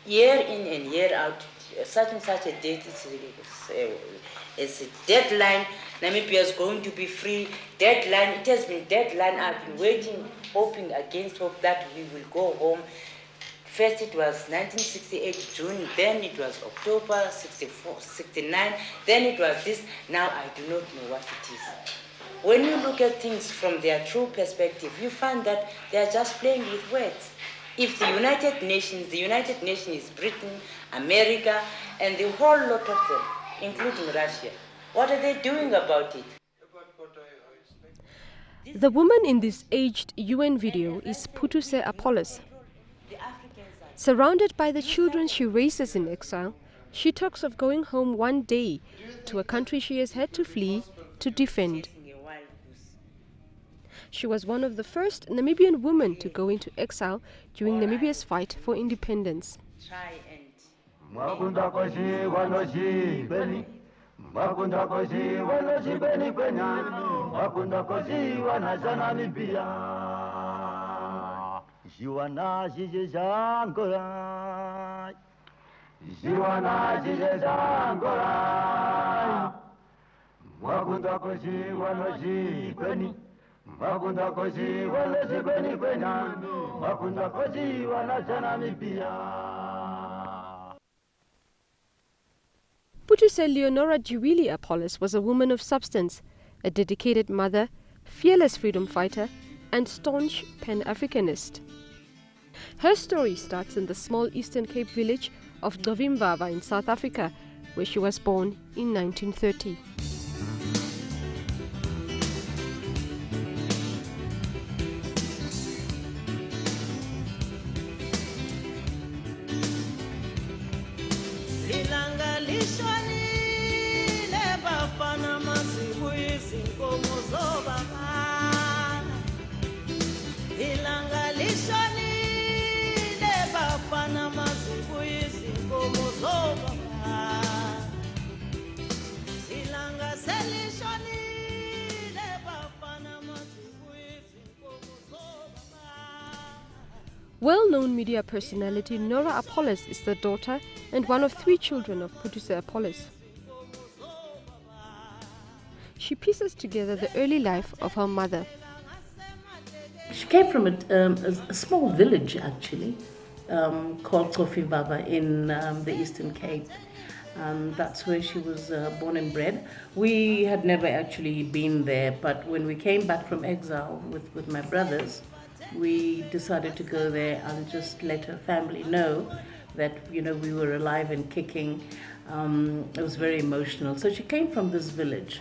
year in and year out, such and such a date is a deadline. Namibia is going to be free. Deadline. It has been deadline. I've been waiting, hoping against hope that we will go home. First it was 1968 June, then it was October 69, then it was this. Now I do not know what it is. When you look at things from their true perspective, you find that they are just playing with words. If the United Nations is Britain, America, and the whole lot of them, including Russia, what are they doing about it? The woman in this aged UN video is Putuse Appollos. Surrounded by the children she raises in exile, she talks of going home one day to a country she has had to flee to defend. She was one of the first Namibian women to go into exile during Namibia's fight for independence. Putuse Leonora Jiwili Appollos was a woman of substance, a dedicated mother, fearless freedom fighter, and staunch Pan-Africanist. Her story starts in the small Eastern Cape village of Dovimvava in South Africa, where she was born in 1930. Well-known media personality Nora Appollos is the daughter and one of 3 children of Putuse Appollos. She pieces together the early life of her mother. She came from a small village, actually, called Dovimvava in the Eastern Cape. That's where she was born and bred. We had never actually been there, but when we came back from exile with my brothers, we decided to go there and just let her family know that, you know, we were alive and kicking. It was very emotional. So she came from this village.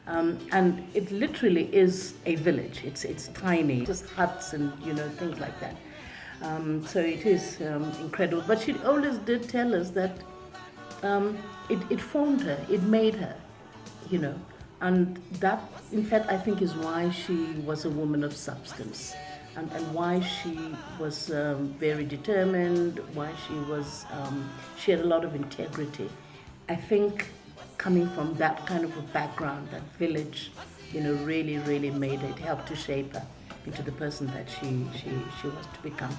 And it literally is a village. It's tiny, just huts and, you know, things like that. So it is incredible. But she always did tell us that it formed her, it made her, you know. And that, in fact, I think is why she was a woman of substance. And why she was very determined, why she had a lot of integrity. I think coming from that kind of a background, that village, you know, really, really made it, helped to shape her into the person that she was to become.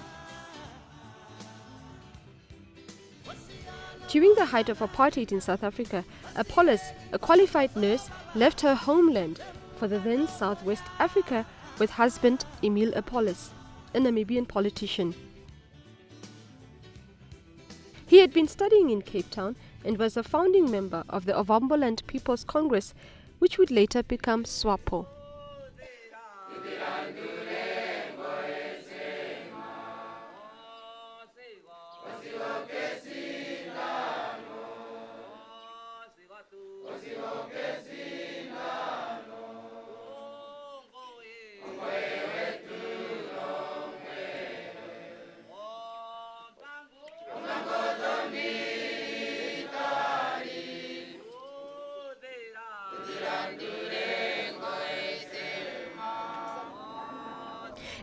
During the height of apartheid in South Africa, Appollos, a qualified nurse, left her homeland for the then Southwest Africa with husband Emil Appollos, a Namibian politician. He had been studying in Cape Town and was a founding member of the Ovamboland People's Congress, which would later become SWAPO.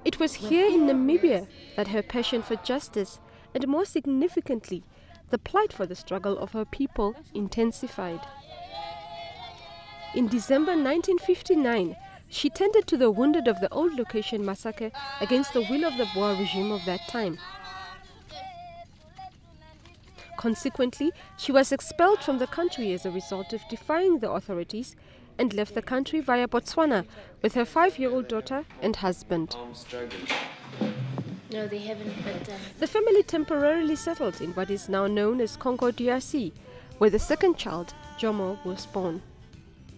It was here in Namibia that her passion for justice, and more significantly, the plight for the struggle of her people, intensified. In December 1959, she tended to the wounded of the old location massacre against the will of the Boer regime of that time. Consequently, she was expelled from the country as a result of defying the authorities and left the country via Botswana with her 5-year-old daughter and husband. No, they haven't, but... The family temporarily settled in what is now known as Congo DRC, where the second child, Jomo, was born.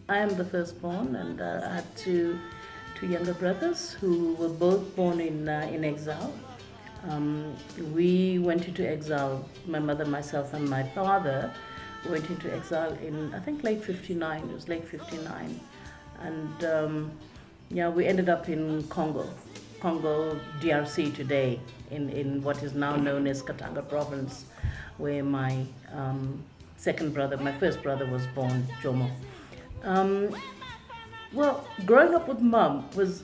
I am the firstborn, and I had two younger brothers who were both born in exile. We went into exile, my mother, myself, and my father went into exile in, I think, late 59. It was late 59. And we ended up in Congo DRC today, in what is now known as Katanga province, where my my first brother was born, Jomo. Well, growing up with mom was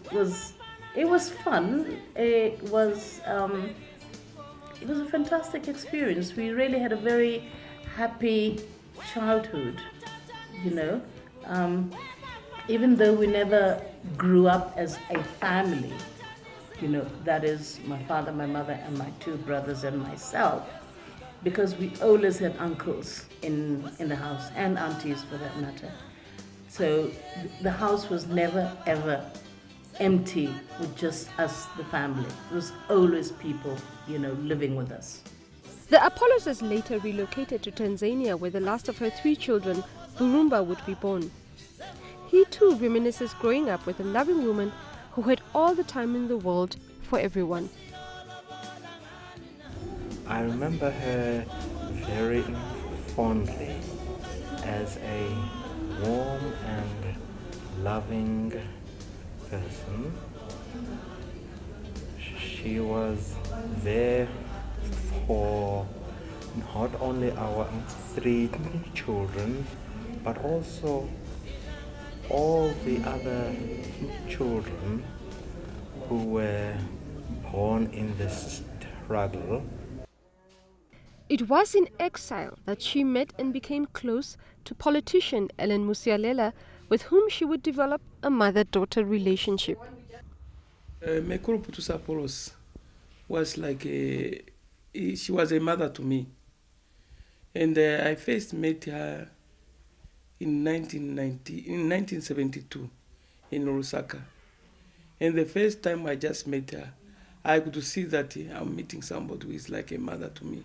fun. It was a fantastic experience. We really had a very happy childhood, even though we never grew up as a family. That is my father, my mother, and my two brothers and myself, because we always had uncles in the house, and aunties for that matter. So the house was never ever empty with just us, the family. It was always people, living with us. The Appollos later relocated to Tanzania, where the last of her 3 children, Burumba, would be born. He too reminisces growing up with a loving woman who had all the time in the world for everyone. I remember her very fondly as a warm and loving person. She was there for not only our 3 children, but also all the other children who were born in this struggle. It was in exile that she met and became close to politician Ellen Musialela, with whom she would develop a mother-daughter relationship. Mekuru Putuse Appollos was she was a mother to me. And I first met her in 1972 in Lusaka. And the first time I just met her, I could see that I'm meeting somebody who is like a mother to me.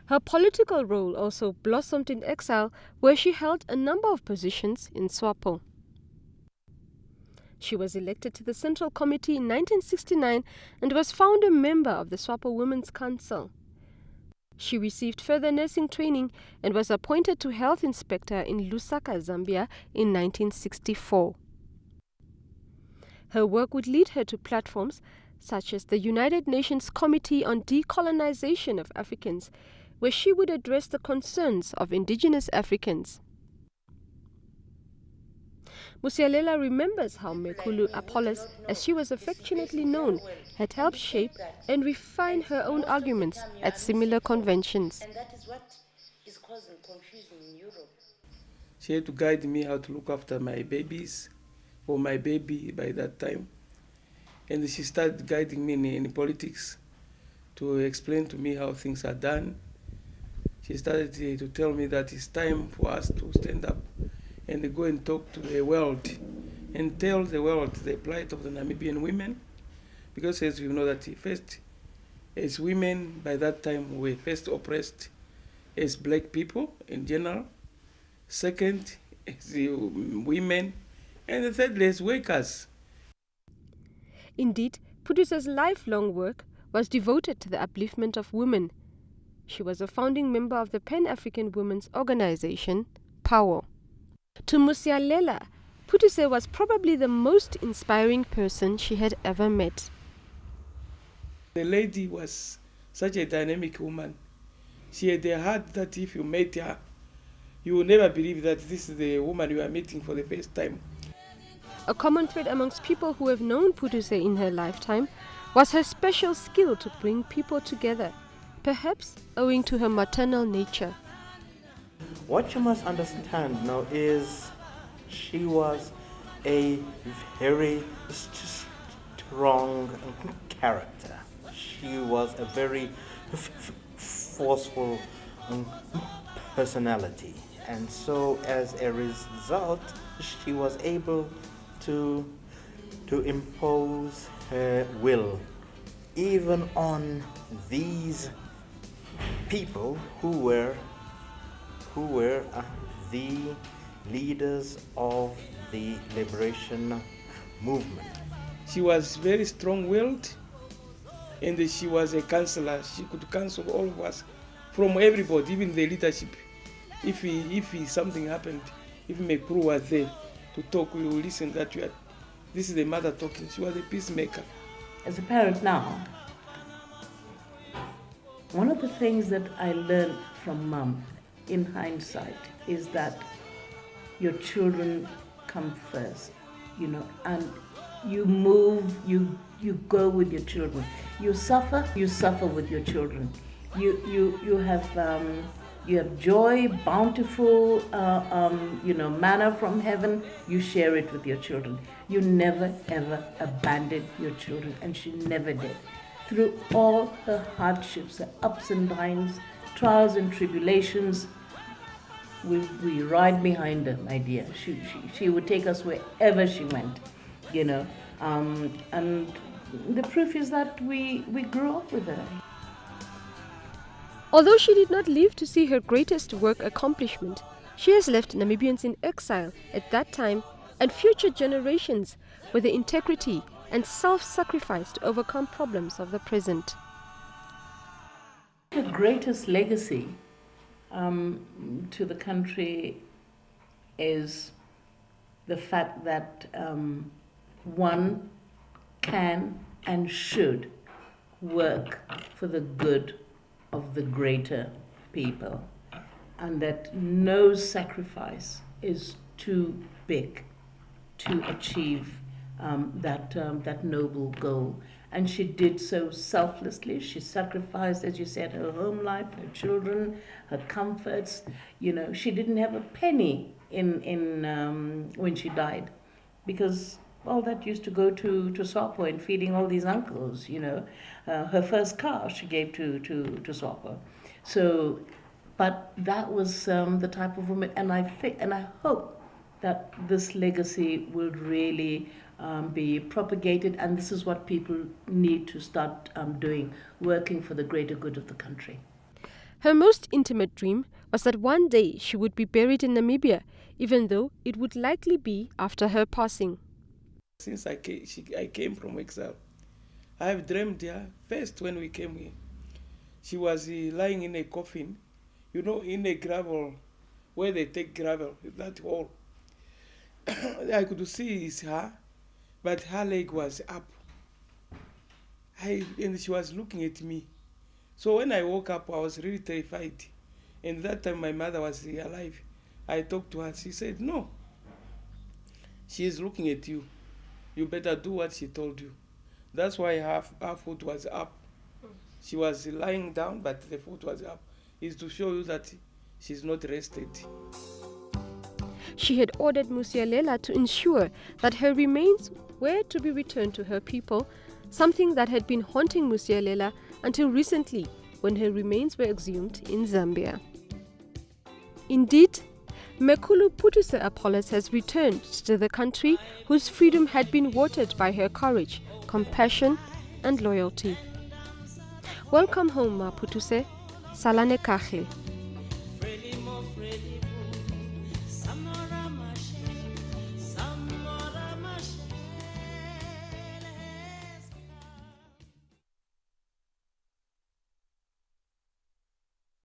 Her political role also blossomed in exile, where she held a number of positions in SWAPO. She was elected to the Central Committee in 1969 and was found a member of the SWAPO Women's Council. She received further nursing training and was appointed to health inspector in Lusaka, Zambia in 1964. Her work would lead her to platforms such as the United Nations Committee on Decolonization of Africans, where she would address the concerns of indigenous Africans. Musialela remembers how Mekulu Appollos, as she was affectionately known, had helped shape and refine her own arguments at similar conventions. And that is what is causing confusion in Europe. She had to guide me how to look after my babies, or my baby by that time. And she started guiding me in politics to explain to me how things are done. She started to tell me that it's time for us to stand up and go and talk to the world and tell the world the plight of the Namibian women. Because as you know that first, as women by that time were first oppressed as black people in general, second as the women, and the third as workers. Indeed, Putuse's lifelong work was devoted to the upliftment of women. She was a founding member of the Pan-African Women's Organization, PAWO. To Musialela, Putuse was probably the most inspiring person she had ever met. The lady was such a dynamic woman. She had a heart that if you met her, you will never believe that this is the woman you are meeting for the first time. A common thread amongst people who have known Putuse in her lifetime was her special skill to bring people together, perhaps owing to her maternal nature. What you must understand now is she was a very strong character. She was a very forceful um, personality. And so as a result, she was able to impose her will even on these people who were the leaders of the liberation movement. She was very strong-willed, and she was a counselor. She could counsel all of us, from everybody, even the leadership. If something happened, if Mekuru was there to talk, we will listen that this is the mother talking. She was a peacemaker. As a parent now, one of the things that I learned from Mum in hindsight is that your children come first, and you move, you go with your children. You suffer with your children. You have joy, bountiful, manna from heaven. You share it with your children. You never ever abandon your children, and she never did. Through all her hardships, her ups and downs, trials and tribulations, we ride behind her, my dear. She would take us wherever she went, and the proof is that we grew up with her. Although she did not live to see her greatest work accomplishment, she has left Namibians in exile at that time and future generations with the integrity and self-sacrifice to overcome problems of the present. The greatest legacy to the country is the fact that one can and should work for the good of the greater people, and that no sacrifice is too big to achieve that noble goal. And she did so selflessly. She sacrificed, as you said, her home life, her children, her comforts. She didn't have a penny in when she died, because all that used to go to SWAPO and feeding all these uncles. Her first car she gave to SWAPO. So, but that was the type of woman, and I hope that this legacy will really be propagated, and this is what people need to start doing, working for the greater good of the country. Her most intimate dream was that one day she would be buried in Namibia, even though it would likely be after her passing. Since I came from exile, I have dreamed her first when we came here. She was lying in a coffin, in a gravel, where they take gravel, that hole. I could see it's her, but her leg was up. And she was looking at me. So when I woke up, I was really terrified. And that time my mother was alive. I talked to her. She said, "No, she is looking at you. You better do what she told you." That's why her foot was up. She was lying down, but the foot was up. It's to show you that she's not rested. She had ordered Musialela to ensure that her remains were to be returned to her people, something that had been haunting Musialela until recently, when her remains were exhumed in Zambia. Indeed, Mekulu Putuse Appollos has returned to the country whose freedom had been watered by her courage, compassion and loyalty. Welcome home, Ma Putuse. Salane Kahle.